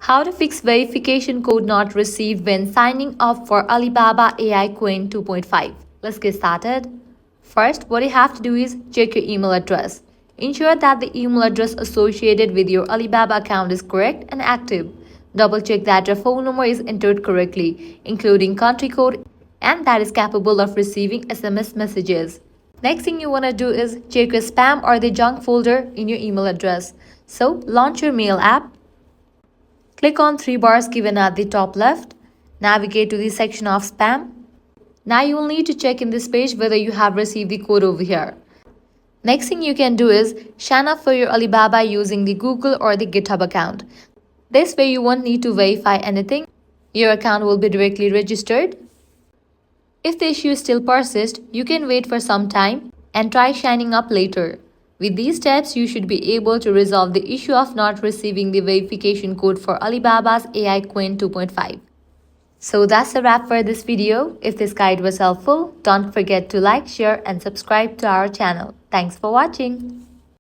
How to fix verification code not received when signing up for Alibaba AI Qwen 2.5. Let's get started. First, what you have to do is check your email address. Ensure that the email address associated with your Alibaba account is correct and active. Double check that your phone number is entered correctly, including country code, and that is capable of receiving SMS messages. Next thing you want to do is check your spam or the junk folder in your email address. So, launch your mail app. Click on three bars given at the top left. Navigate to the section of spam. Now you will need to check in this page whether you have received the code over here. Next thing you can do is sign up for your Alibaba using the Google or the GitHub account. This way you won't need to verify anything. Your account will be directly registered. If the issue still persists, you can wait for some time and try signing up later. With these steps, you should be able to resolve the issue of not receiving the verification code for Alibaba's AI Qwen 2.5. So that's a wrap for this video. If this guide was helpful, don't forget to like, share and subscribe to our channel. Thanks for watching.